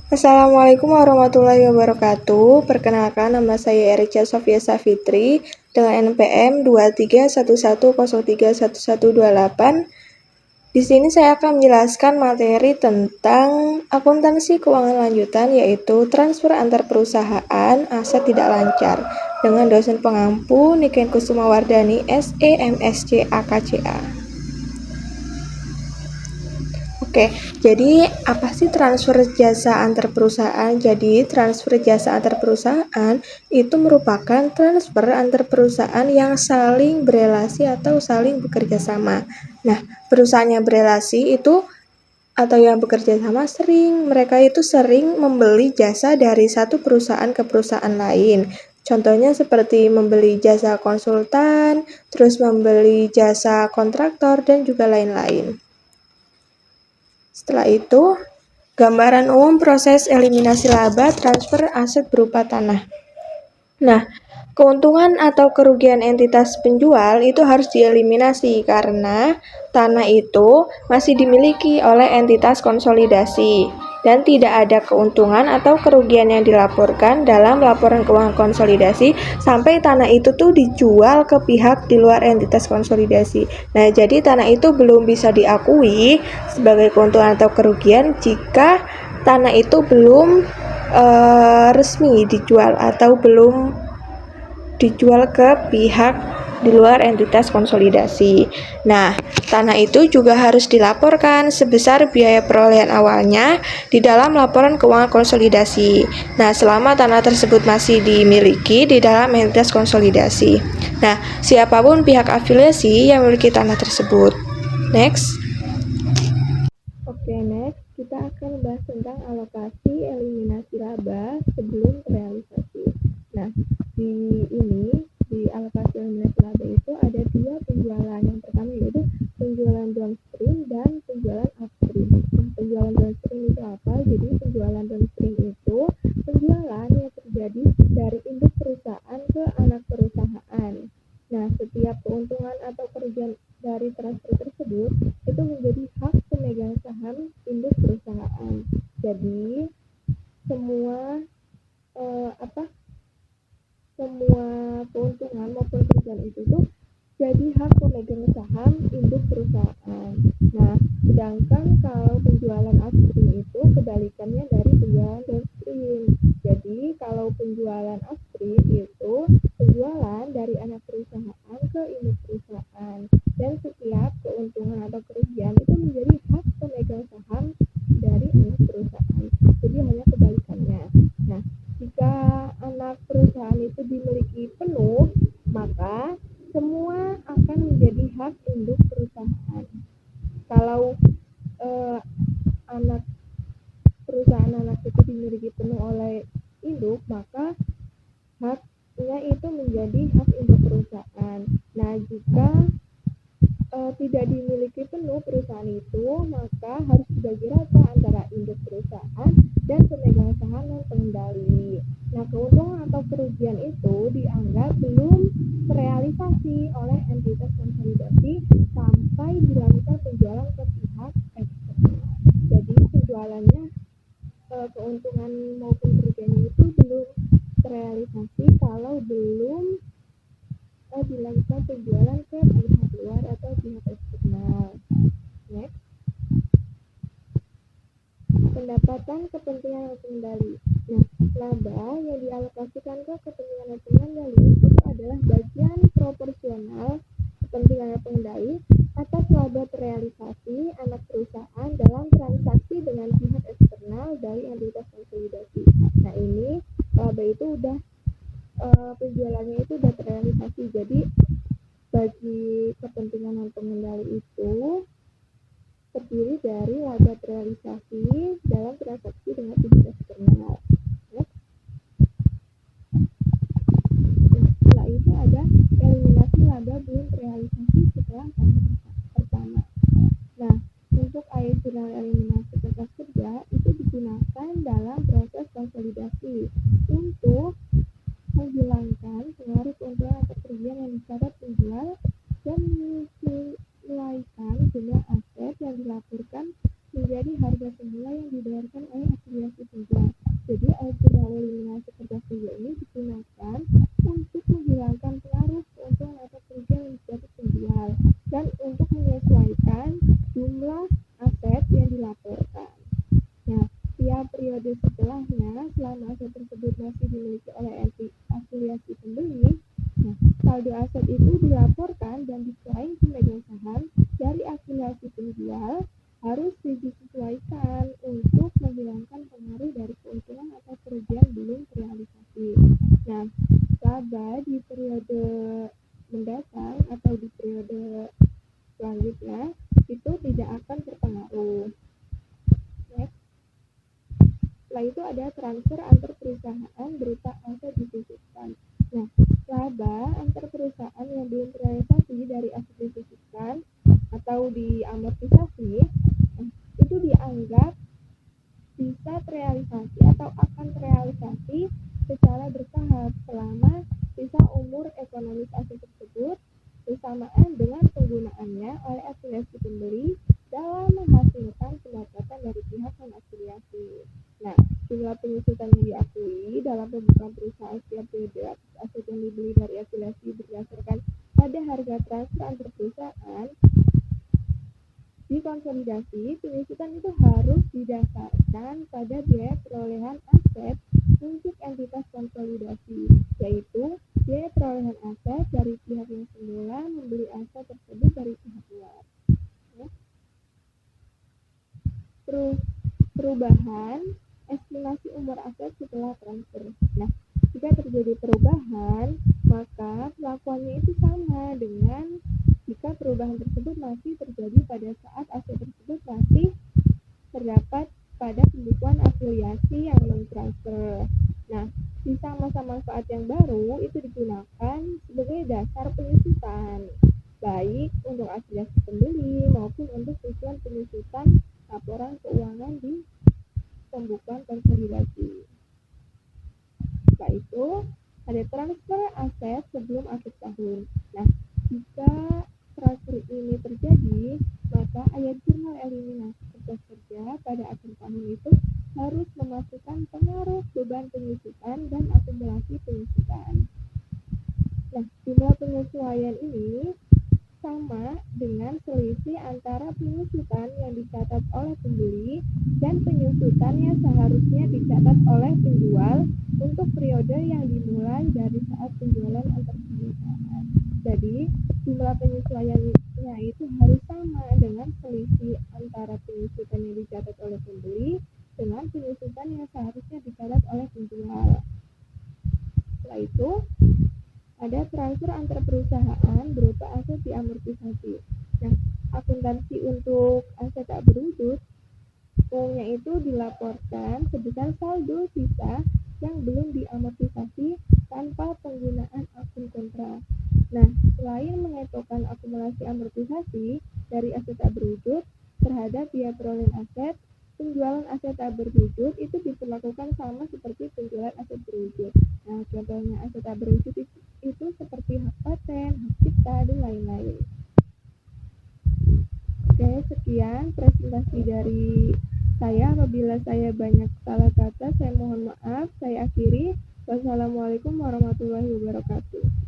Assalamualaikum warahmatullahi wabarakatuh. Perkenalkan, nama saya Erica Sofia Safitri dengan NPM 2311031128. Di sini saya akan menjelaskan materi tentang akuntansi keuangan lanjutan, yaitu transfer antar perusahaan aset tidak lancar, dengan dosen pengampu Niken Kusumawardani, SE, MSc, AKCA. Oke, jadi apa sih transfer jasa antar perusahaan? Jadi, transfer jasa antar perusahaan itu merupakan transfer antar perusahaan yang saling berelasi atau saling bekerja sama. Nah, perusahaan yang berelasi itu atau yang bekerja sama mereka itu sering membeli jasa dari satu perusahaan ke perusahaan lain. Contohnya seperti membeli jasa konsultan, terus membeli jasa kontraktor, dan juga lain-lain. Setelah itu, gambaran umum proses eliminasi laba transfer aset berupa tanah. Nah, keuntungan atau kerugian entitas penjual itu harus dieliminasi karena tanah itu masih dimiliki oleh entitas konsolidasi dan tidak ada keuntungan atau kerugian yang dilaporkan dalam laporan keuangan konsolidasi sampai tanah itu tuh dijual ke pihak di luar entitas konsolidasi. Nah, jadi tanah itu belum bisa diakui sebagai keuntungan atau kerugian jika tanah itu belum resmi dijual atau belum dijual ke pihak di luar entitas konsolidasi. Nah, tanah itu juga harus dilaporkan sebesar biaya perolehan awalnya di dalam laporan keuangan konsolidasi. Nah, selama tanah tersebut masih dimiliki di dalam entitas konsolidasi. Nah, siapapun pihak afiliasi yang memiliki tanah tersebut. Next. Oke, next kita akan membahas tentang alokasi eliminasi laba sebelum realisasi. Nah, di alokasi eliminasi laba itu ada dua penjualan. Yang pertama yaitu penjualan downstream dan penjualan upstream. Nah, penjualan downstream itu apa? Jadi penjualan downstream itu penjualan yang terjadi dari induk perusahaan ke anak perusahaan. Nah, setiap keuntungan atau kerugian dari transfer tersebut itu menjadi hak pemegang saham induk perusahaan. Jadi semua keuntungan maupun kerugian itu tuh jadi hak pemegang saham induk perusahaan. Nah, sedangkan kalau penjualan upstream itu kebalikannya dari penjualan downstream. Jadi kalau penjualan upstream itu penjualan dari anak perusahaan ke induk perusahaan, dan setiap keuntungan atau kerugian itu menjadi hak pemegang saham dari anak perusahaan. Jadi hanya kebalikannya. Nah, jika anak perusahaan itu dimiliki penuh, maka semua akan menjadi hak induk perusahaan. Kalau anak perusahaan anak itu dimiliki penuh oleh induk, maka haknya itu menjadi hak induk perusahaan. Nah, jika tidak dimiliki penuh perusahaan itu, maka harus dibagi rata antara induk perusahaan dan pemegang saham dan pengendali. Nah, keuntungan atau kerugian itu dianggap belum terrealisasi oleh entitas konsolidasi sampai dilakukan penjualan ke pihak eksternal. Jadi penjualannya, keuntungan maupun kerugiannya itu belum terrealisasi kalau belum dilakukan penjualan ke pihak luar atau pihak eksternal. Next. Pendapatan kepentingan dan pengendali. Nah, laba yang dialokasikan ke kepentingan dan pengendali itu adalah bagian proporsional kepentingan dan pengendali atas laba terrealisasi anak perusahaan dalam transaksi dengan pihak eksternal dari entitas konsolidasi. Nah, ini laba itu udah penjualannya itu udah terrealisasi. Jadi bagi kepentingan dan pengendali itu terdiri dari laba terrealisasi dalam transaksi dengan pihak eksternal. Setelah itu ada eliminasi laba belum terrealisasi setelah tahun pertama. Nah, untuk ayat jurnal eliminasi kertas kerja itu digunakan dalam proses konsolidasi untuk menghilangkan pengaruh keuntungan atau kerugian yang dicatat penjual dan menyesuaikan jumlah aset yang dilaporkan menjadi harga semula yang dibayarkan oleh afiliasi penjual. pada periode setelahnya, selama aset tersebut masih dimiliki oleh afiliasi pembeli, nah, saldo aset itu dilaporkan dan diklaim pemegang saham dari afiliasi penjual harus disesuaikan untuk menghilangkan pengaruh dari keuntungan atau kerugian belum terrealisasi. Nah, laba di periode mendatang atau di periode selanjutnya itu tidak akan terpengaruh. Next. Setelah itu ada transfer antar perusahaan berupa aset disisipkan. Nah, laba antar perusahaan yang belum terrealisasi dari aset disisipkan atau diamortisasi itu dianggap bisa terrealisasi atau akan terrealisasi secara bertahap selama sisa umur ekonomis aset tersebut bersamaan dengan penggunaannya oleh afiliasi pembeli dalam menghasilkan pendapatan dari pihak non-afiliasi. Nah, jumlah penyusutan yang diakui dalam pembukaan perusahaan setiap periode atas aset yang dibeli dari afiliasi berdasarkan pada harga transfer antar perusahaan di konsolidasi, penyusutan itu harus didasarkan pada biaya perolehan aset untuk entitas konsolidasi, yaitu biaya perolehan aset dari pihak yang semula membeli aset tersebut dari pihak luar. Perubahan estimasi umur aset setelah transfer. Nah, jika terjadi perubahan, maka pelakuannya itu sama dengan jika perubahan tersebut masih terjadi pada saat aset tersebut masih terdapat pada pembukuan afiliasi yang non-transfer. Nah, sisa masa manfaat yang baru itu digunakan sebagai dasar penyusutan, baik untuk afiliasi pembeli maupun untuk tujuan penyusutan laporan keuangan di pembukuan konsolidasi. Setelah itu, ada transfer aset sebelum akhir tahun. Nah, jika transfer ini terjadi, maka ayat jurnal eliminasi kerja kerja pada akhir tahun itu harus memasukkan pengaruh beban penyusutan dan akumulasi penyusutan. Nah, jumlah penyesuaian ini sama dengan selisih antara penyusutan yang dicatat oleh pembeli dan penyusutan yang seharusnya dicatat oleh penjual untuk periode yang dimulai dari saat penjualan antar perusahaan. Jadi, jumlah penyesuaiannya itu harus sama dengan selisih antara penyusutan yang dicatat oleh pembeli dengan penyusutan yang seharusnya dicatat oleh penjual. Setelah itu, ada transfer antar perusahaan berupa aset diamortisasi. Nah, akuntansi untuk aset tak berwujud umumnya itu dilaporkan sebesar saldo sisa yang belum diamortisasi tanpa penggunaan akun kontra. Nah, selain mengetokkan akumulasi amortisasi dari aset tak berwujud terhadap biaya perolehan aset, penjualan aset tak berwujud itu diperlakukan sama seperti penjualan aset berwujud. Nah, contohnya aset tak berwujud itu seperti hak paten, hak cipta, dan lain-lain. Oke, sekian presentasi dari saya. Apabila saya banyak salah kata, saya mohon maaf. Saya akhiri. Wassalamualaikum warahmatullahi wabarakatuh.